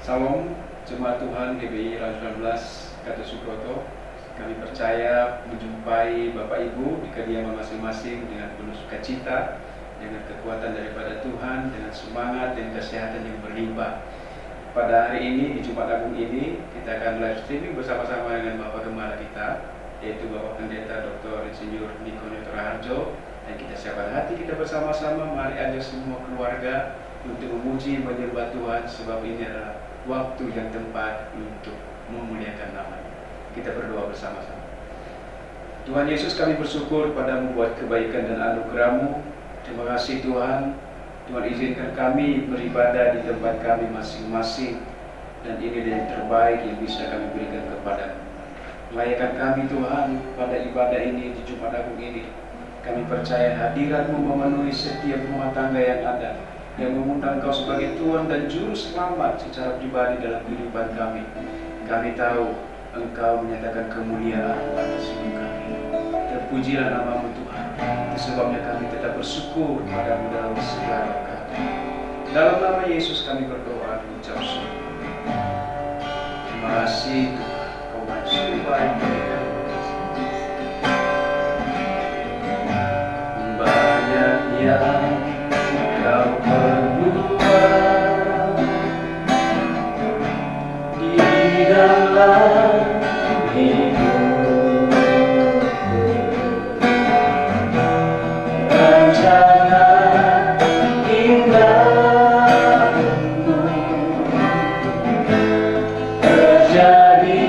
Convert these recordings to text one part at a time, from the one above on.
Salam, Jemaat Tuhan GBI Raja 19 Gatot Subroto. Kami percaya menjumpai Bapak Ibu di kediaman masing-masing dengan penuh sukacita, dengan kekuatan daripada Tuhan, dengan semangat dan kesehatan yang berlimpah. Pada hari ini, di Jumat Agung ini, kita akan live streaming bersama-sama dengan Bapak Gembala kita, yaitu Bapak Pendeta Dr. Insinyur Niko Raharjo. Dan kita siapkan hati kita bersama-sama, mari ajak semua keluarga untuk memuji menyembah Tuhan, sebab ini adalah waktu yang tepat untuk memuliakan nama-Nya. Kita berdoa bersama-sama. Tuhan Yesus, kami bersyukur padamu buat kebaikan dan anugerah-Mu. Terima kasih Tuhan. Tuhan izinkan kami beribadah di tempat kami masing-masing, dan ini yang terbaik yang bisa kami berikan kepada-Mu. Layakkan kami Tuhan pada ibadah ini di Jumat Agung ini. Kami percaya hadirat-Mu memenuhi setiap rumah tangga yang ada, yang mengundang Engkau sebagai Tuhan dan Juru Selamat secara pribadi dalam kehidupan kami. Kami tahu Engkau menyatakan kemuliaan atas hidup kami. Terpujilah nama-Mu Tuhan. Itu sebabnya kami tetap bersyukur padamu dalam segala keadaan. Dalam nama Yesus kami berdoa dan ucap syukur. Terima kasih Tuhan, Kau maha baik bagi kami. Banyak yang Kau perbuat di dalam hidupku, rencana indahmu terjadi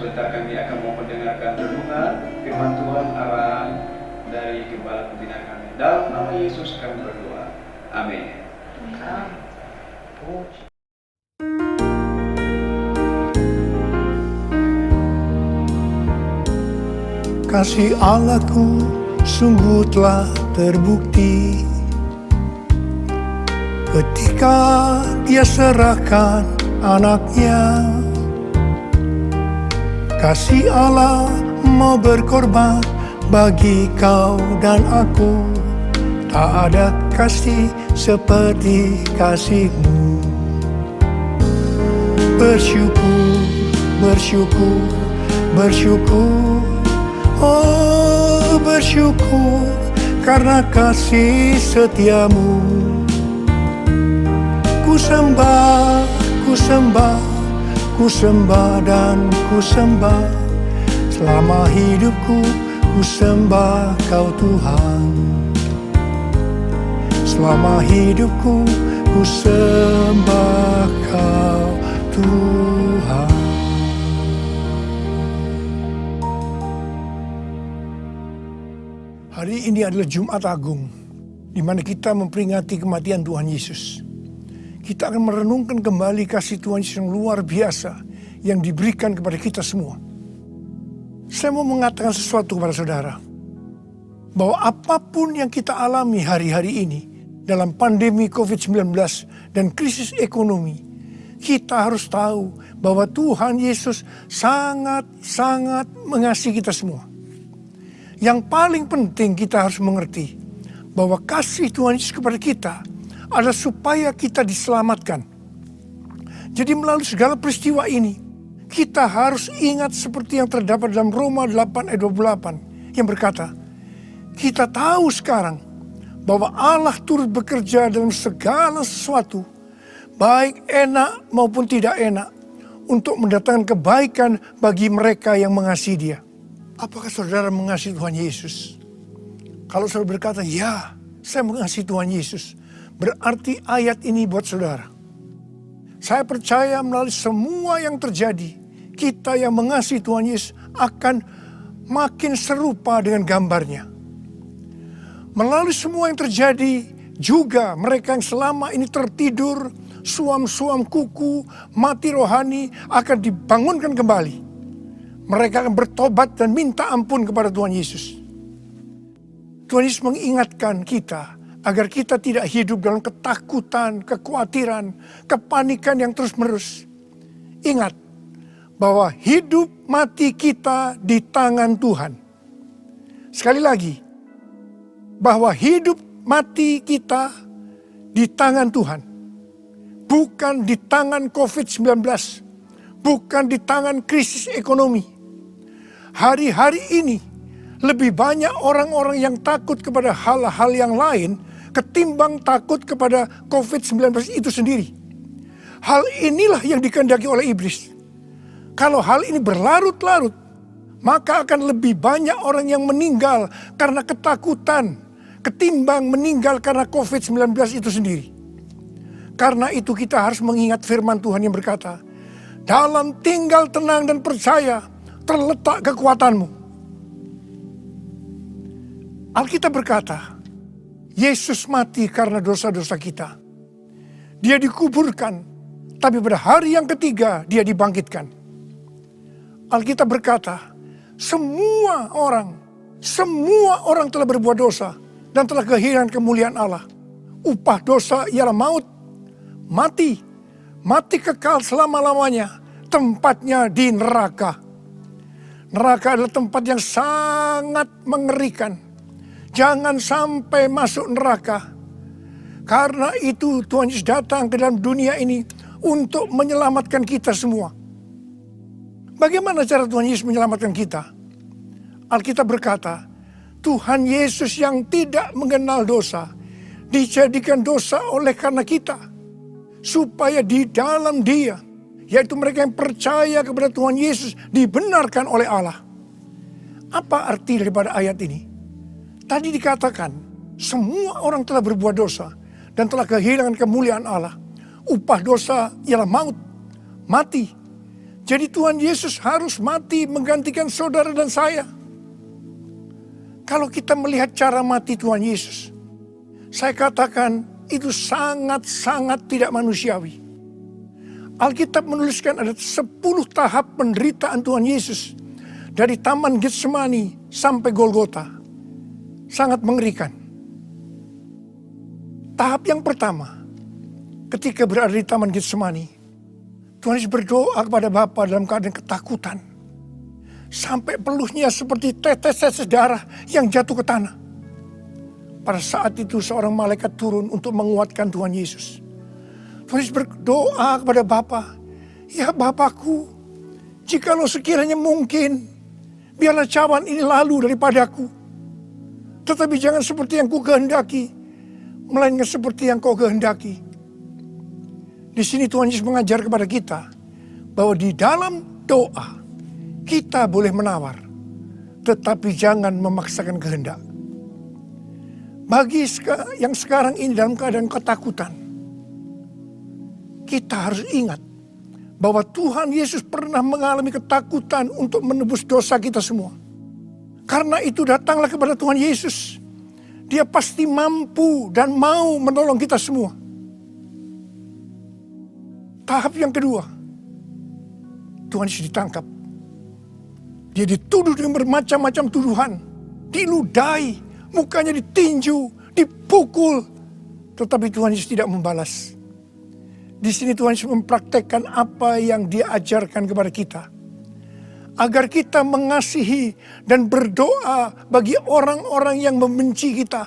sebentar kami akan mau mendengarkan renungan firman Tuhan arahan dari Gembala Pembina kami. Dalam nama Yesus kami berdoa. Amin. Kasih Allahku sungguh telah terbukti ketika Dia serahkan anaknya. Kasih Allah mau berkorban bagi kau dan aku. Tak ada kasih seperti kasih-Mu. Bersyukur, bersyukur, bersyukur. Oh, bersyukur karena kasih setia-Mu. Ku sembah, ku sembah, ku sembah dan ku sembah. Selama hidupku ku sembah Kau Tuhan. Selama hidupku ku sembah Kau Tuhan. Hari ini adalah Jumat Agung, di mana kita memperingati kematian Tuhan Yesus. Kita akan merenungkan kembali kasih Tuhan Yesus yang luar biasa yang diberikan kepada kita semua. Saya mau mengatakan sesuatu kepada saudara, bahwa apapun yang kita alami hari-hari ini dalam pandemi COVID-19 dan krisis ekonomi, kita harus tahu bahwa Tuhan Yesus sangat-sangat mengasihi kita semua. Yang paling penting kita harus mengerti bahwa kasih Tuhan Yesus kepada kita adalah supaya kita diselamatkan. Jadi melalui segala peristiwa ini, kita harus ingat seperti yang terdapat dalam Roma 8 ayat 28 yang berkata, kita tahu sekarang bahwa Allah turut bekerja dalam segala sesuatu, baik enak maupun tidak enak, untuk mendatangkan kebaikan bagi mereka yang mengasihi Dia. Apakah saudara mengasihi Tuhan Yesus? Kalau saudara berkata, ya, saya mengasihi Tuhan Yesus, berarti ayat ini buat saudara. Saya percaya melalui semua yang terjadi, kita yang mengasihi Tuhan Yesus akan makin serupa dengan gambarnya. Melalui semua yang terjadi, juga mereka yang selama ini tertidur, suam-suam kuku, mati rohani akan dibangunkan kembali. Mereka akan bertobat dan minta ampun kepada Tuhan Yesus. Tuhan Yesus mengingatkan kita agar kita tidak hidup dalam ketakutan, kekhawatiran, kepanikan yang terus-menerus. Ingat bahwa hidup mati kita di tangan Tuhan. Sekali lagi, bahwa hidup mati kita di tangan Tuhan. Bukan di tangan COVID-19. Bukan di tangan krisis ekonomi. Hari-hari ini lebih banyak orang-orang yang takut kepada hal-hal yang lain ketimbang takut kepada COVID-19 itu sendiri. Hal inilah yang dikehendaki oleh iblis. Kalau hal ini berlarut-larut, maka akan lebih banyak orang yang meninggal karena ketakutan ketimbang meninggal karena COVID-19 itu sendiri. Karena itu kita harus mengingat firman Tuhan yang berkata, dalam tinggal tenang dan percaya terletak kekuatanmu. Alkitab berkata, Yesus mati karena dosa-dosa kita. Dia dikuburkan, tapi pada hari yang ketiga dia dibangkitkan. Alkitab berkata, semua orang telah berbuat dosa dan telah kehilangan kemuliaan Allah. Upah dosa ialah maut, mati kekal selama-lamanya, tempatnya di neraka. Neraka adalah tempat yang sangat mengerikan. Jangan sampai masuk neraka. Karena itu Tuhan Yesus datang ke dalam dunia ini untuk menyelamatkan kita semua. Bagaimana cara Tuhan Yesus menyelamatkan kita? Alkitab berkata, Tuhan Yesus yang tidak mengenal dosa, dijadikan dosa oleh karena kita. Supaya di dalam Dia, yaitu mereka yang percaya kepada Tuhan Yesus, dibenarkan oleh Allah. Apa arti daripada ayat ini? Tadi dikatakan, semua orang telah berbuat dosa dan telah kehilangan kemuliaan Allah. Upah dosa ialah maut, mati. Jadi Tuhan Yesus harus mati menggantikan saudara dan saya. Kalau kita melihat cara mati Tuhan Yesus, saya katakan itu sangat-sangat tidak manusiawi. Alkitab menuliskan ada 10 tahap penderitaan Tuhan Yesus. Dari Taman Getsemani sampai Golgota. Sangat mengerikan. Tahap yang pertama, ketika berada di Taman Getsemani, Tuhan Yesus berdoa kepada Bapa dalam keadaan ketakutan. Sampai peluhnya seperti tetes-tetes darah yang jatuh ke tanah. Pada saat itu seorang malaikat turun untuk menguatkan Tuhan Yesus. Tuhan Yesus berdoa kepada Bapa, "Ya Bapakku, jikalau sekiranya mungkin, biarlah cawan ini lalu daripadaku. Tetapi jangan seperti yang ku kehendaki, melainkan seperti yang kau kehendaki." Di sini Tuhan Yesus mengajar kepada kita bahwa di dalam doa kita boleh menawar, tetapi jangan memaksakan kehendak. Bagi yang sekarang ini dalam keadaan ketakutan, kita harus ingat bahwa Tuhan Yesus pernah mengalami ketakutan untuk menebus dosa kita semua. Karena itu datanglah kepada Tuhan Yesus. Dia pasti mampu dan mau menolong kita semua. Tahap yang kedua, Tuhan Yesus ditangkap. Dia dituduh dengan bermacam-macam tuduhan. Diludahi, mukanya ditinju, dipukul. Tetapi Tuhan Yesus tidak membalas. Di sini Tuhan Yesus mempraktekkan apa yang Dia ajarkan kepada kita. Agar kita mengasihi dan berdoa bagi orang-orang yang membenci kita.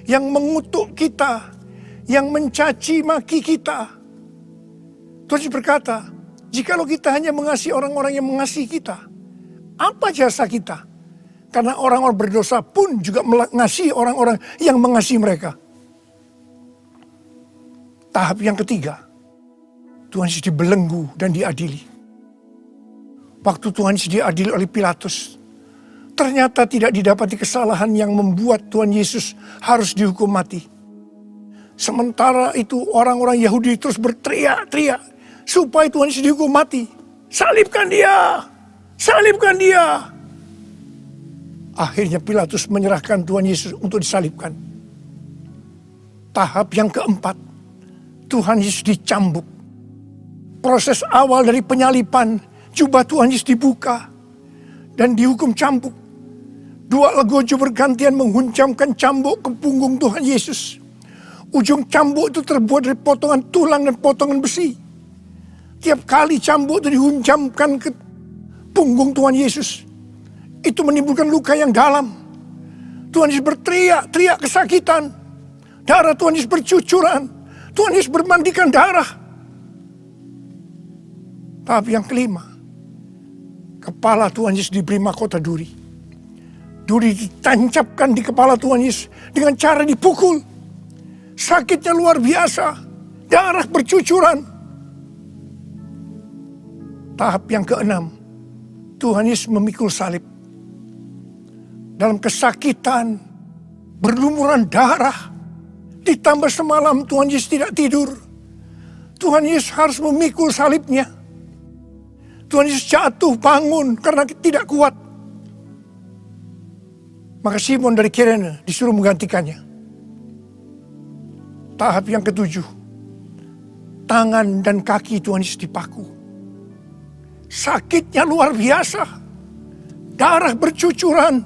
Yang mengutuk kita. Yang mencaci maki kita. Tuhan Yesus berkata, jikalau kita hanya mengasihi orang-orang yang mengasihi kita, apa jasa kita? Karena orang-orang berdosa pun juga mengasihi orang-orang yang mengasihi mereka. Tahap yang ketiga, Tuhan Yesus dibelenggu dan diadili. Waktu Tuhan Yesus diadili oleh Pilatus, ternyata tidak didapati kesalahan yang membuat Tuhan Yesus harus dihukum mati. Sementara itu orang-orang Yahudi terus berteriak-teriak supaya Tuhan Yesus dihukum mati. Salibkan dia! Salibkan dia! Akhirnya Pilatus menyerahkan Tuhan Yesus untuk disalibkan. Tahap yang keempat, Tuhan Yesus dicambuk. Proses awal dari penyaliban, jubah Tuhan Yesus dibuka dan dihukum cambuk. Dua legojo bergantian menghunjamkan cambuk ke punggung Tuhan Yesus. Ujung cambuk itu terbuat dari potongan tulang dan potongan besi. Tiap kali cambuk itu dihunjamkan ke punggung Tuhan Yesus, itu menimbulkan luka yang dalam. Tuhan Yesus berteriak-teriak kesakitan. Darah Tuhan Yesus bercucuran. Tuhan Yesus bermandikan darah. Tahap yang kelima, kepala Tuhan Yesus diberi mahkota duri. Duri ditancapkan di kepala Tuhan Yesus dengan cara dipukul. Sakitnya luar biasa. Darah bercucuran. Tahap yang keenam, Tuhan Yesus memikul salib. Dalam kesakitan, berlumuran darah, ditambah semalam Tuhan Yesus tidak tidur. Tuhan Yesus harus memikul salibnya. Tuhan Yesus jatuh bangun karena tidak kuat. Maka Simon dari Kirene disuruh menggantikannya. Tahap yang ketujuh, tangan dan kaki Tuhan Yesus dipaku. Sakitnya luar biasa. Darah bercucuran.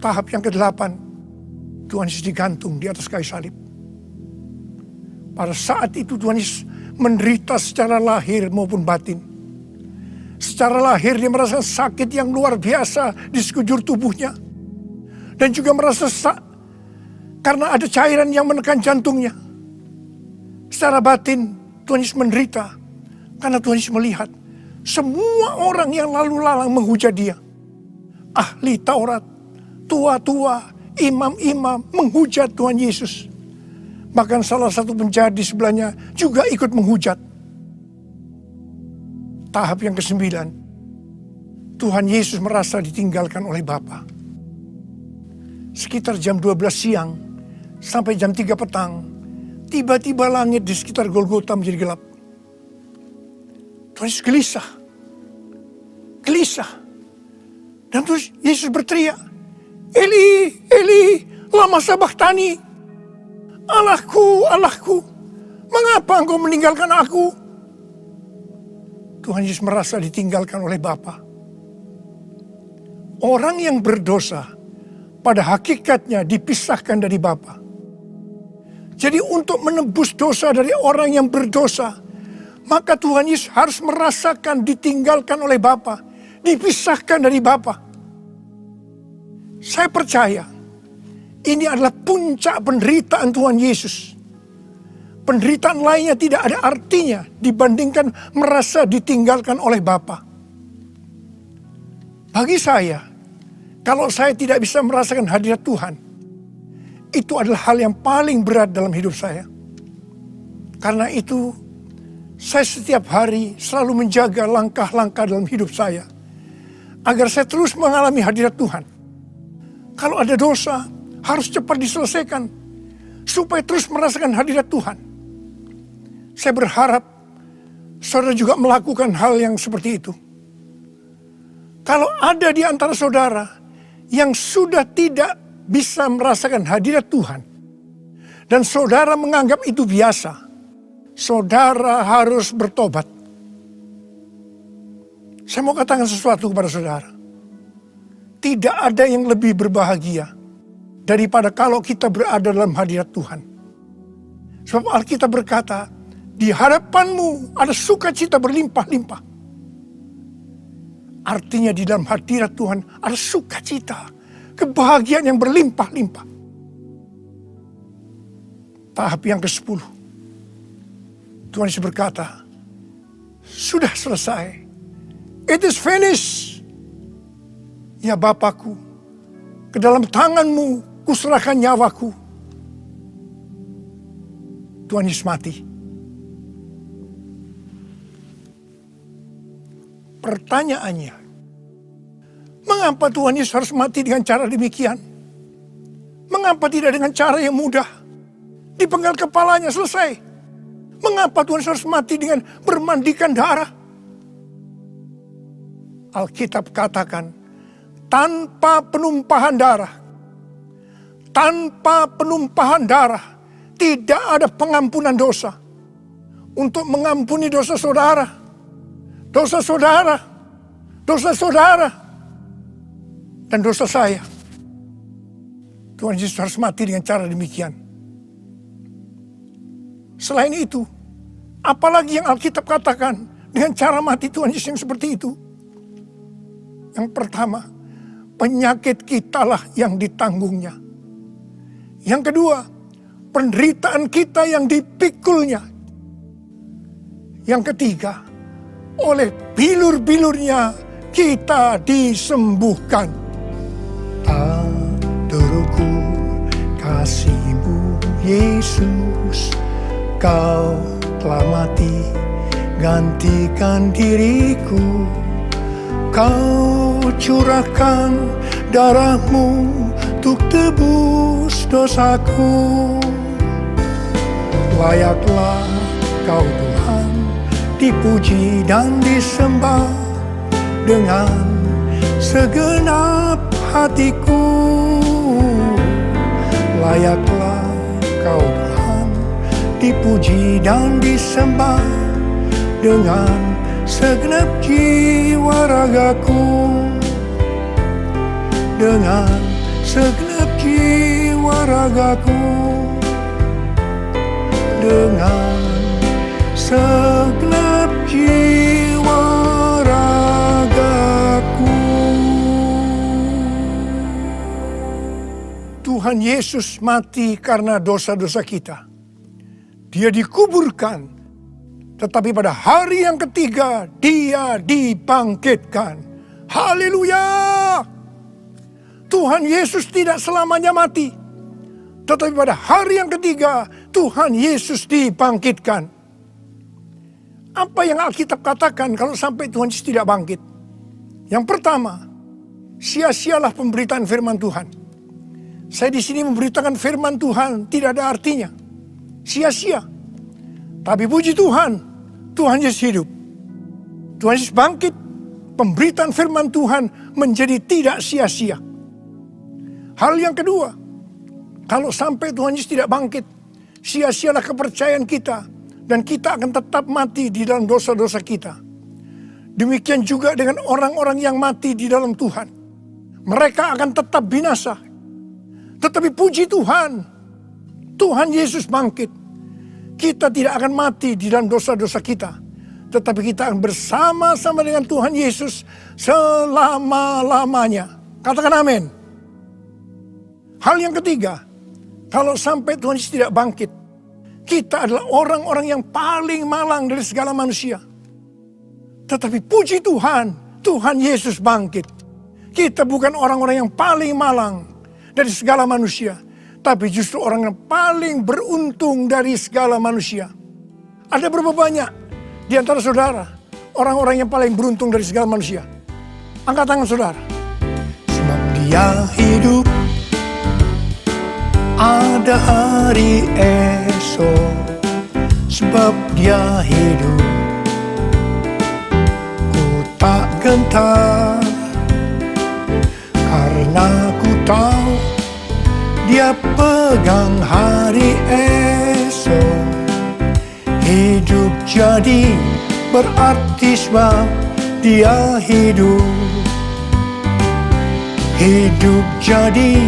Tahap yang ke-8, Tuhan Yesus digantung di atas kayu salib. Pada saat itu Tuhan Yesus menderita secara lahir maupun batin. Secara lahir dia merasa sakit yang luar biasa di sekujur tubuhnya. Dan juga merasa karena ada cairan yang menekan jantungnya. Secara batin Tuhan Yesus menderita. Karena Tuhan Yesus melihat semua orang yang lalu lalang menghujat dia. Ahli Taurat, tua-tua, imam-imam menghujat Tuhan Yesus. Bahkan salah satu penjahat di sebelahnya juga ikut menghujat. Tahap yang ke-9, Tuhan Yesus merasa ditinggalkan oleh Bapa. Sekitar jam 12 siang sampai jam 3 petang, tiba-tiba langit di sekitar Golgota menjadi gelap. Tuhan Yesus gelisah. Gelisah. Dan terus Yesus berteriak, Eli, Eli, lama sabachthani. Allahku, Allahku, mengapa engkau meninggalkan aku? Tuhan Yesus merasa ditinggalkan oleh Bapa. Orang yang berdosa pada hakikatnya dipisahkan dari Bapa. Jadi untuk menebus dosa dari orang yang berdosa, maka Tuhan Yesus harus merasakan ditinggalkan oleh Bapa, dipisahkan dari Bapa. Saya percaya ini adalah puncak penderitaan Tuhan Yesus. Penderitaan lainnya tidak ada artinya dibandingkan merasa ditinggalkan oleh Bapa. Bagi saya, kalau saya tidak bisa merasakan hadirat Tuhan, itu adalah hal yang paling berat dalam hidup saya. Karena itu, saya setiap hari selalu menjaga langkah-langkah dalam hidup saya, agar saya terus mengalami hadirat Tuhan. Kalau ada dosa, harus cepat diselesaikan, supaya terus merasakan hadirat Tuhan. Saya berharap saudara juga melakukan hal yang seperti itu. Kalau ada di antara saudara yang sudah tidak bisa merasakan hadirat Tuhan, dan saudara menganggap itu biasa, saudara harus bertobat. Saya mau katakan sesuatu kepada saudara. Tidak ada yang lebih berbahagia daripada kalau kita berada dalam hadirat Tuhan. Sebab Alkitab berkata, di hadapanmu ada sukacita berlimpah-limpah. Artinya di dalam hadirat Tuhan ada sukacita, kebahagiaan yang berlimpah-limpah. Tahap yang ke-10. Tuhan Yesus berkata, sudah selesai. It is finished. Ya Bapakku, ke dalam tanganmu kuserahkan nyawaku. Tuhan Yesus mati. Pertanyaannya, mengapa Tuhan Yesus harus mati dengan cara demikian? Mengapa tidak dengan cara yang mudah? Dipenggal kepalanya, selesai. Mengapa Tuhan Yesus harus mati dengan bermandikan darah? Alkitab katakan, tanpa penumpahan darah, tidak ada pengampunan dosa. Untuk mengampuni dosa saudara, dan dosa saya, Tuhan Yesus harus mati dengan cara demikian. Selain itu, apalagi yang Alkitab katakan dengan cara mati Tuhan Yesus yang seperti itu? Yang pertama, penyakit kitalah yang ditanggungnya. Yang kedua, penderitaan kita yang dipikulnya. Yang ketiga, oleh bilur-bilurnya kita disembuhkan. Tak terukur kasih-Mu Yesus, Kau telah mati gantikan diriku. Kau curahkan darah-Mu untuk tebus dosaku. Layaklah Kau Tuhan dipuji dan disembah dengan segenap hatiku. Layaklah Kau Tuhan dipuji dan disembah dengan segenap jiwa ragaku. Dengan segenap jiwa ragaku. Dengan segenap jiwa ragaku. Tuhan Yesus mati karena dosa-dosa kita. Dia dikuburkan, tetapi pada hari yang ketiga Dia dibangkitkan. Haleluya! Tuhan Yesus tidak selamanya mati, tetapi pada hari yang ketiga Tuhan Yesus dibangkitkan. Apa yang Alkitab katakan kalau sampai Tuhan Yesus tidak bangkit? Yang pertama, sia-sialah pemberitaan firman Tuhan. Saya di sini memberitakan firman Tuhan tidak ada artinya. Sia-sia. Tapi puji Tuhan, Tuhan Yesus hidup. Tuhan Yesus bangkit, pemberitaan firman Tuhan menjadi tidak sia-sia. Hal yang kedua, kalau sampai Tuhan Yesus tidak bangkit, sia-sialah kepercayaan kita dan kita akan tetap mati di dalam dosa-dosa kita. Demikian juga dengan orang-orang yang mati di dalam Tuhan. Mereka akan tetap binasa. Tetapi puji Tuhan, Tuhan Yesus bangkit. Kita tidak akan mati di dalam dosa-dosa kita, tetapi kita akan bersama-sama dengan Tuhan Yesus selama-lamanya. Katakan amin. Hal yang ketiga, kalau sampai Tuhan Yesus tidak bangkit, kita adalah orang-orang yang paling malang dari segala manusia. Tetapi puji Tuhan, Tuhan Yesus bangkit. Kita bukan orang-orang yang paling malang dari segala manusia, tapi justru orang yang paling beruntung dari segala manusia. Ada berapa banyak di antara saudara orang-orang yang paling beruntung dari segala manusia? Angkat tangan saudara. Sebab Dia hidup, ada hari esok. Sebab Dia hidup, ku tak gentar, karena ku tahu Dia pegang hari esok. Hidup jadi berarti sebab Dia hidup. Hidup jadi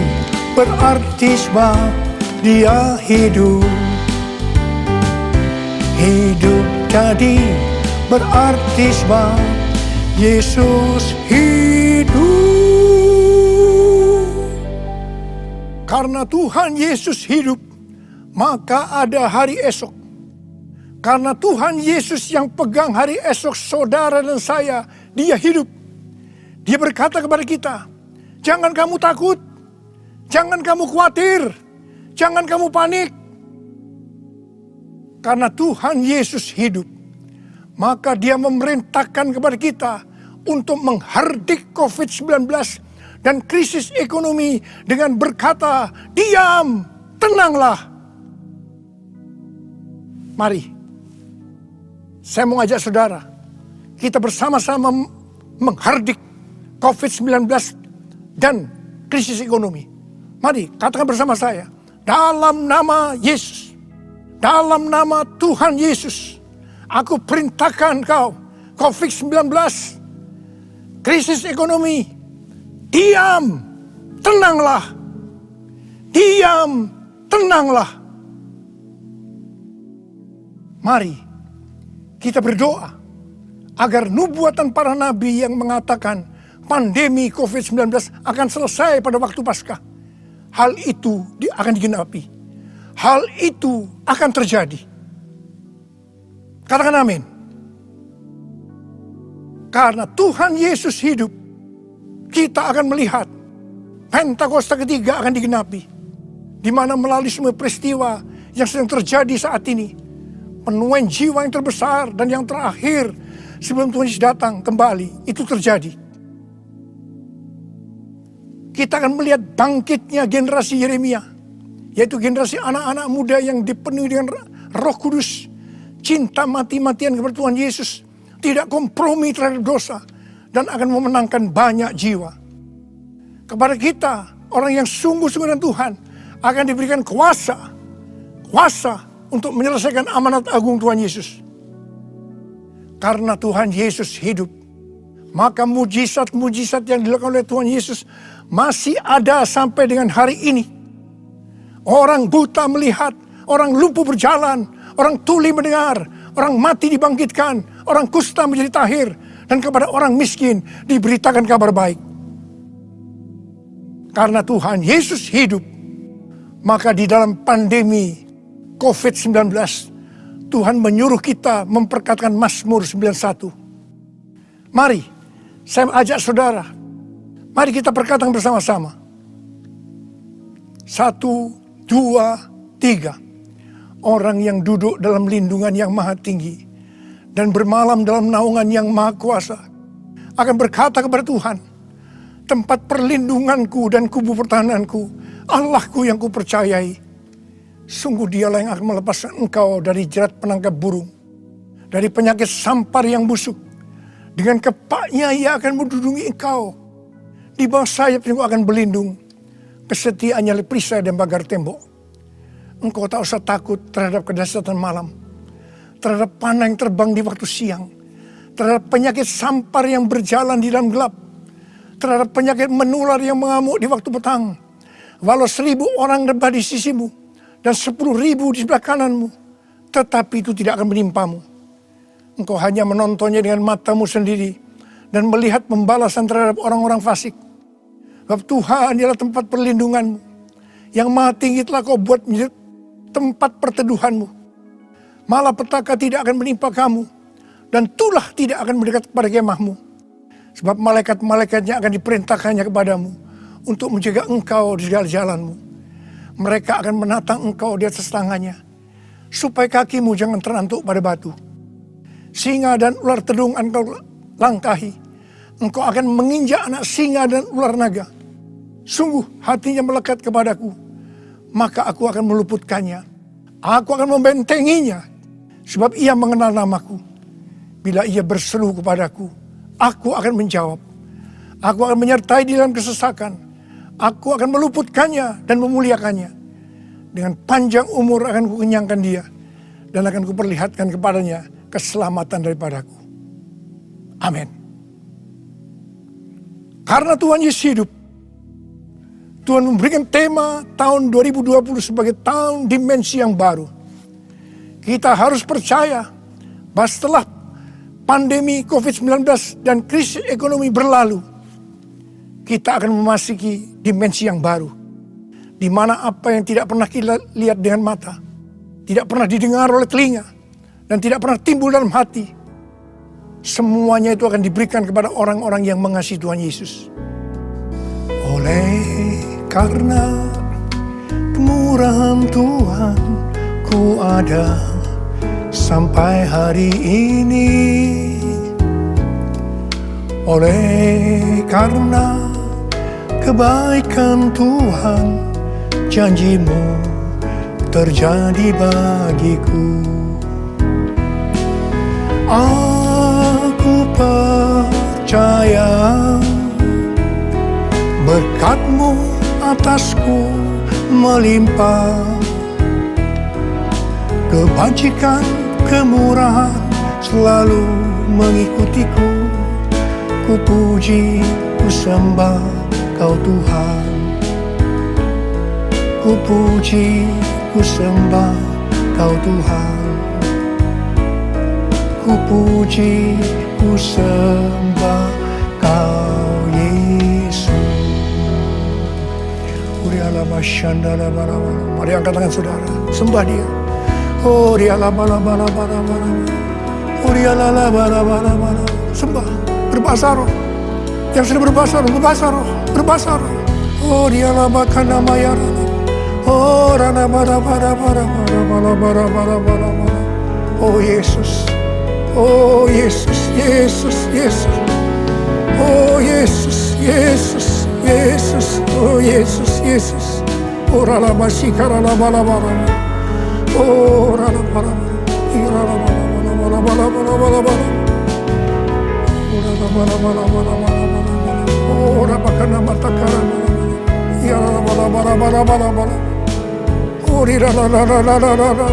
berarti sebab Dia hidup. Hidup jadi berarti sebab Yesus hidup. Karena Tuhan Yesus hidup, maka ada hari esok. Karena Tuhan Yesus yang pegang hari esok saudara dan saya, Dia hidup. Dia berkata kepada kita, jangan kamu takut, jangan kamu khawatir, jangan kamu panik. Karena Tuhan Yesus hidup, maka Dia memerintahkan kepada kita untuk menghardik COVID-19 dan krisis ekonomi dengan berkata, diam, tenanglah. Mari, saya mau ajak saudara, kita bersama-sama menghardik COVID-19 dan krisis ekonomi. Mari, katakan bersama saya, dalam nama Yesus, dalam nama Tuhan Yesus, aku perintahkan kau, COVID-19, krisis ekonomi, diam, tenanglah. Diam, tenanglah. Mari kita berdoa agar nubuatan para nabi yang mengatakan pandemi COVID-19 akan selesai pada waktu Paskah, hal itu akan digenapi. Hal itu akan terjadi. Katakan amin. Karena Tuhan Yesus hidup, kita akan melihat Pentakosta ketiga akan digenapi, di mana melalui semua peristiwa yang sedang terjadi saat ini, penuaian jiwa yang terbesar dan yang terakhir sebelum Tuhan Yesus datang kembali, itu terjadi. Kita akan melihat bangkitnya generasi Yeremia, yaitu generasi anak-anak muda yang dipenuhi dengan Roh Kudus, cinta mati-matian kepada Tuhan Yesus, tidak kompromi terhadap dosa, dan akan memenangkan banyak jiwa. Kepada kita, orang yang sungguh-sungguh dengan Tuhan, akan diberikan kuasa untuk menyelesaikan amanat agung Tuhan Yesus. Karena Tuhan Yesus hidup, maka mujizat-mujizat yang dilakukan oleh Tuhan Yesus masih ada sampai dengan hari ini. Orang buta melihat, orang lumpuh berjalan, orang tuli mendengar, orang mati dibangkitkan, orang kusta menjadi tahir, dan kepada orang miskin diberitakan kabar baik. Karena Tuhan Yesus hidup, maka di dalam pandemi COVID-19, Tuhan menyuruh kita memperkatakan Mazmur 91. Mari, saya ajak saudara, mari kita perkatakan bersama-sama. 1, 2, 3. Orang yang duduk dalam lindungan yang maha tinggi dan bermalam dalam naungan yang maha kuasa akan berkata kepada Tuhan, tempat perlindunganku dan kubu pertahananku, Allahku yang kupercayai. Sungguh Dialah yang akan melepaskan engkau dari jerat penangkap burung, dari penyakit sampar yang busuk, Dengan kepaknya ia akan mendudungi engkau. Di bawah sayapnya engkau akan berlindung. Kesetiaannya perisai dan pagar tembok. Engkau tak usah takut terhadap kedahsyatan malam. Terhadap panah yang terbang di waktu siang. Terhadap penyakit sampar yang berjalan di dalam gelap. Terhadap penyakit menular yang mengamuk di waktu petang. Walau 1.000 orang rebah di sisimu dan 10.000 di sebelah kananmu, tetapi itu tidak akan menimpamu. Engkau hanya menontonnya dengan matamu sendiri dan melihat pembalasan terhadap orang-orang fasik. Sebab Tuhan adalah tempat perlindunganmu. Yang maha tinggi telah kau buat menjadi tempat perteduhanmu. Malapetaka tidak akan menimpa kamu dan tulah tidak akan mendekat kepada kemahmu. Sebab malaikat-malaikatnya akan diperintahkannya kepadamu untuk menjaga engkau di segala jalanmu. Mereka akan menatang engkau di atas tangannya, supaya kakimu jangan terantuk pada batu. Singa dan ular tedung engkau langkahi. Engkau akan menginjak anak singa dan ular naga. Sungguh hatinya melekat kepadaku, maka aku akan meluputkannya. Aku akan membentenginya, sebab ia mengenal namaku. Bila ia berseru kepadaku, aku akan menjawab. Aku akan menyertai di dalam kesesakan. Aku akan meluputkannya dan memuliakannya. Dengan panjang umur akan kukenyangkan dia. Dan akan kuperlihatkan kepadanya keselamatan daripadaku. Amin. Karena Tuhan Yesus hidup, Tuhan memberikan tema tahun 2020 sebagai tahun dimensi yang baru. Kita harus percaya bahwa setelah pandemi COVID-19 dan krisis ekonomi berlalu, kita akan memasuki dimensi yang baru. Di mana apa yang tidak pernah kita lihat dengan mata, tidak pernah didengar oleh telinga, dan tidak pernah timbul dalam hati, semuanya itu akan diberikan kepada orang-orang yang mengasihi Tuhan Yesus. Oleh karena kemurahan Tuhan, ku ada sampai hari ini. Oleh karena kebaikan Tuhan, janji-Mu terjadi bagiku. Aku percaya berkat-Mu atasku melimpah. Kebajikan, kemurahan selalu mengikutiku. Ku puji, ku sembah Kau Tuhan. Ku puji, ku sembah Kau Tuhan. Ku puji, ku sembah Kau Yesus. Mari angkat tangan saudara, sembah Dia. Oh Dia sembah, berbahasa roh. Yang sudah berbahasa roh, berbahasa roh. Oh Dia labakan nama ya. Oh rana bara. Oh Yesus. Oh Yesus, Yesus, Yesus. Oh Yesus, Yesus, Yesus. Oh Yesus, Yesus. Oh rana masikara bara. Oh rana bara. Irana bara. Oh rapakana matakara. Irana bara. Oh rana.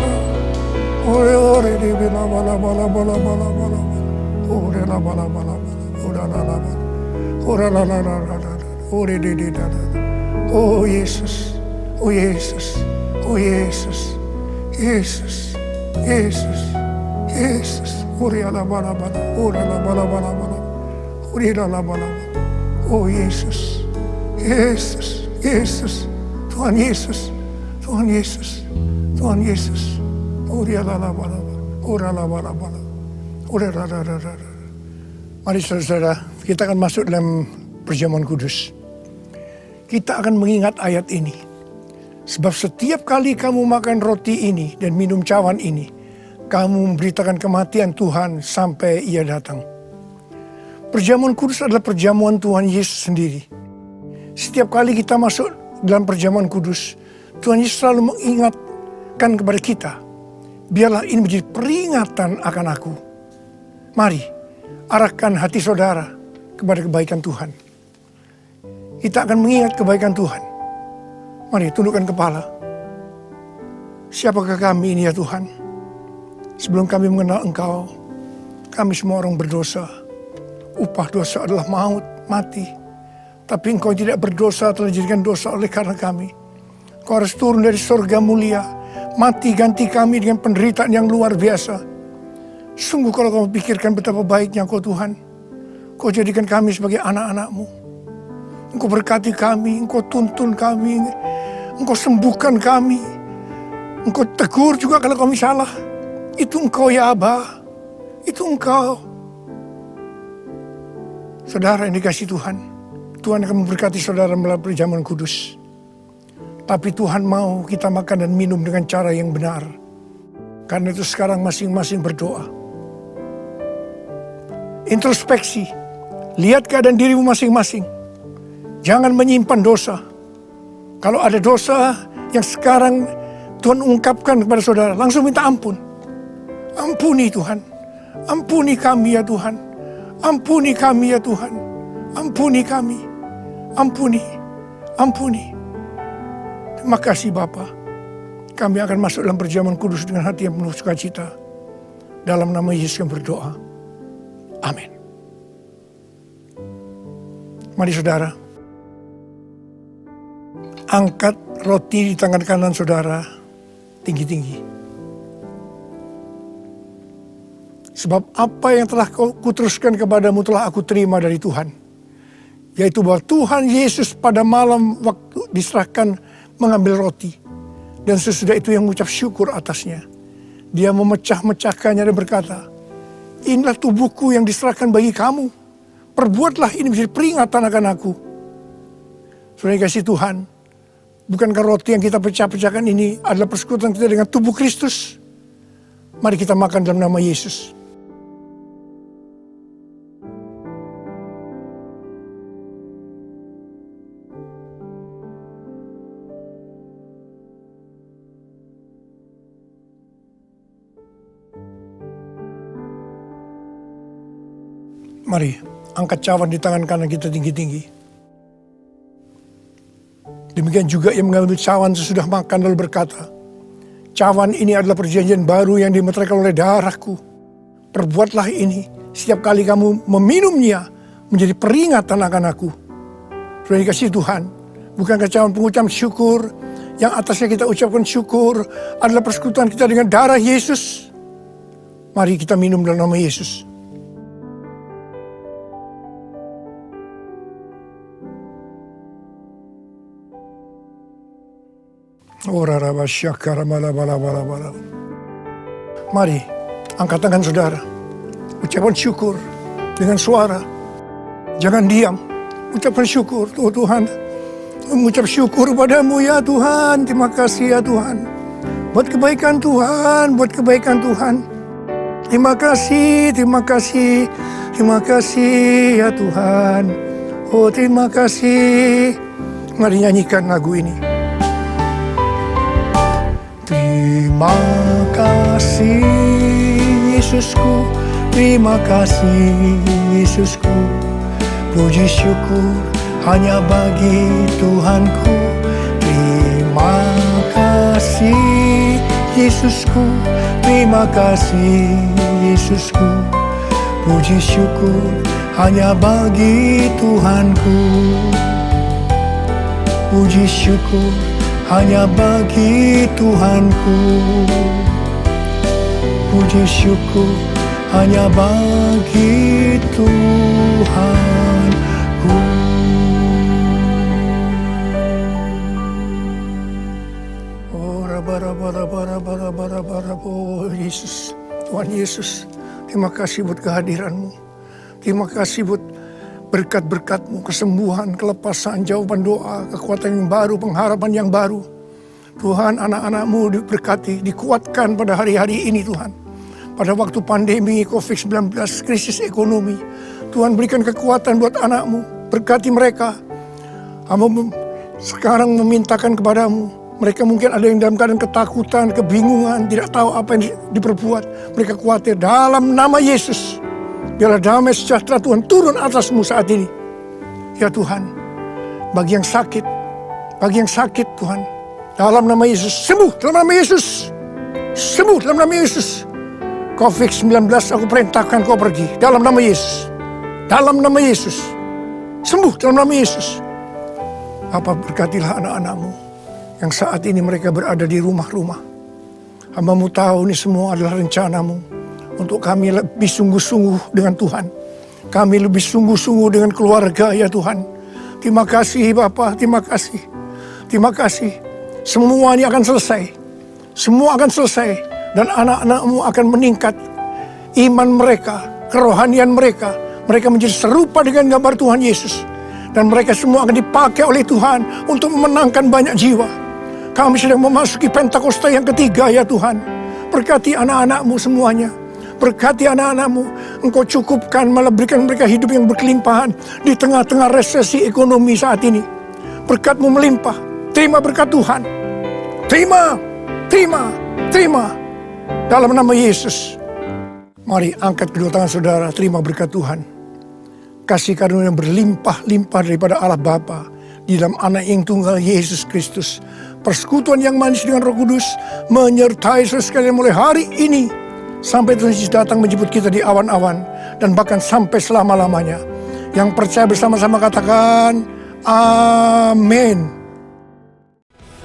Ore di bala. Ore la bala. Ora la. Ore di. Oh Yesus. Oh Yesus. Oh Yesus. Yesus. Yesus. Yesus. Ore la bala. Ora la bala. Ore la bala. Oh Yesus. Yesus. Yesus. Tuhan Yesus. Tuhan Yesus. Tuhan Yesus. Mari saudara-saudara, kita akan masuk dalam perjamuan kudus. Kita akan mengingat ayat ini. Sebab setiap kali kamu makan roti ini dan minum cawan ini, kamu memberitakan kematian Tuhan sampai Ia datang. Perjamuan kudus adalah perjamuan Tuhan Yesus sendiri. Setiap kali kita masuk dalam perjamuan kudus, Tuhan Yesus selalu mengingatkan kepada kita, biarlah ini menjadi peringatan akan aku. Mari, arahkan hati saudara kepada kebaikan Tuhan. Kita akan mengingat kebaikan Tuhan. Mari tundukkan kepala. Siapakah kami ini ya Tuhan? Sebelum kami mengenal Engkau, kami semua orang berdosa. Upah dosa adalah maut, mati. Tapi Engkau tidak berdosa telah dijadikan dosa oleh karena kami. Engkau harus turun dari surga mulia, mati ganti kami dengan penderitaan yang luar biasa. Sungguh kalau kau pikirkan betapa baiknya Engkau Tuhan, Kau jadikan kami sebagai anak-anak-Mu. Engkau berkati kami, Engkau tuntun kami, Engkau sembuhkan kami. Engkau tegur juga kalau kami salah. Itu Engkau ya Aba, itu Engkau. Saudara yang dikasihi Tuhan, Tuhan akan memberkati saudara melalui perjamuan kudus. Tapi Tuhan mau kita makan dan minum dengan cara yang benar. Karena itu sekarang masing-masing berdoa. Introspeksi, lihat keadaan dirimu masing-masing. Jangan menyimpan dosa. Kalau ada dosa yang sekarang Tuhan ungkapkan kepada saudara, langsung minta ampun. Ampuni Tuhan, ampuni kami ya Tuhan, ampuni kami ya Tuhan, ampuni kami, ampuni, ampuni. Terima kasih Bapa. Kami akan masuk dalam perjamuan kudus dengan hati yang penuh sukacita. Dalam nama Yesus yang berdoa. Amin. Mari saudara, angkat roti di tangan kanan saudara tinggi-tinggi. Sebab apa yang telah kuteruskan kepadamu telah aku terima dari Tuhan. Yaitu bahwa Tuhan Yesus pada malam waktu diserahkan mengambil roti. Dan sesudah itu yang mengucap syukur atasnya. Dia memecah-mecahkannya dan berkata, inilah tubuhku yang diserahkan bagi kamu. Perbuatlah ini menjadi peringatan akan aku. Saudara kasih Tuhan, bukankah roti yang kita pecah-pecahkan ini adalah persekutuan kita dengan tubuh Kristus? Mari kita makan dalam nama Yesus. Mari, angkat cawan di tangan kanan kita tinggi-tinggi. Demikian juga yang mengambil cawan sesudah makan lalu berkata, cawan ini adalah perjanjian baru yang dimeteraikan oleh darahku. Perbuatlah ini setiap kali kamu meminumnya menjadi peringatan akan aku. Sudah dikasih Tuhan, bukankah cawan pengucapan syukur yang atasnya kita ucapkan syukur adalah persekutuan kita dengan darah Yesus? Mari kita minum dalam nama Yesus. Mari, angkat tangan saudara. Ucapan syukur dengan suara. Jangan diam. Ucapan syukur. Oh Tuhan, mengucap syukur padamu ya Tuhan. Terima kasih ya Tuhan. Buat kebaikan Tuhan, buat kebaikan Tuhan. Terima kasih, terima kasih. Terima kasih ya Tuhan. Oh terima kasih. Mari nyanyikan lagu ini. Terima kasih Yesusku, terima kasih Yesusku. Puji syukur hanya bagi Tuhanku. Terima kasih Yesusku, terima kasih Yesusku. Puji syukur hanya bagi Tuhanku. Puji syukur hanya bagi Tuhanku. Puji syukur hanya bagi Tuhanku. Oh, oh Yesus, Tuhan Yesus, terima kasih buat kehadiran-Mu. Terima kasih buat berkat-berkat-Mu, kesembuhan, kelepasan, jawaban doa, kekuatan yang baru, pengharapan yang baru. Tuhan, anak-anak-Mu diberkati, dikuatkan pada hari-hari ini Tuhan. Pada waktu pandemi COVID-19, krisis ekonomi, Tuhan berikan kekuatan buat anak-Mu, berkati mereka. Hamba sekarang memintakan kepadamu, mereka mungkin ada yang dalam keadaan ketakutan, kebingungan, tidak tahu apa yang diperbuat. Mereka khawatir dalam nama Yesus. Biarlah damai sejahtera Tuhan turun atasmu saat ini. Ya Tuhan, bagi yang sakit Tuhan, dalam nama Yesus, sembuh dalam nama Yesus. Sembuh dalam nama Yesus. COVID-19 aku perintahkan kau pergi dalam nama Yesus. Dalam nama Yesus. Sembuh dalam nama Yesus. Bapa, berkatilah anak-anakmu yang saat ini mereka berada di rumah-rumah. Hamba-Mu tahu ini semua adalah rencana-Mu untuk kami lebih sungguh-sungguh dengan Tuhan. Kami lebih sungguh-sungguh dengan keluarga ya Tuhan. Terima kasih Bapa, terima kasih. Terima kasih. Semua ini akan selesai. Semua akan selesai. Dan anak-anak-Mu akan meningkat. Iman mereka, kerohanian mereka. Mereka menjadi serupa dengan gambar Tuhan Yesus. Dan mereka semua akan dipakai oleh Tuhan untuk memenangkan banyak jiwa. Kami sedang memasuki Pentakosta yang ketiga ya Tuhan. Berkati anak-anak-Mu semuanya. Berkati anak-anak-Mu. Engkau cukupkan, malah berikan mereka hidup yang berkelimpahan di tengah-tengah resesi ekonomi saat ini. Berkat-Mu melimpah. Terima berkat Tuhan. Terima. Dalam nama Yesus. Mari angkat kedua tangan saudara, terima berkat Tuhan. Kasih karunia yang berlimpah-limpah daripada Allah Bapa di dalam Anak yang tunggal Yesus Kristus. Persekutuan yang manis dengan Roh Kudus menyertai saudara sekalian mulai hari ini sampai Tuhan Yesus datang menjemput kita di awan-awan dan bahkan sampai selama-lamanya. Yang percaya bersama-sama katakan amin.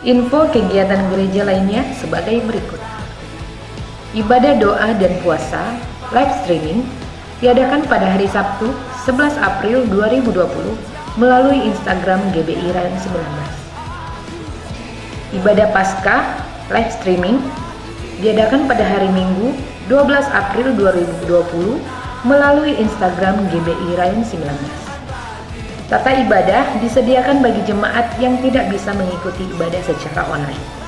Info kegiatan gereja lainnya sebagai berikut. Ibadah doa dan puasa live streaming diadakan pada hari Sabtu 11 April 2020 melalui Instagram GBI Rayon 19. Ibadah Paskah live streaming diadakan pada hari Minggu 12 April 2020 melalui Instagram GBI Rayon 19. Tata ibadah disediakan bagi jemaat yang tidak bisa mengikuti ibadah secara online.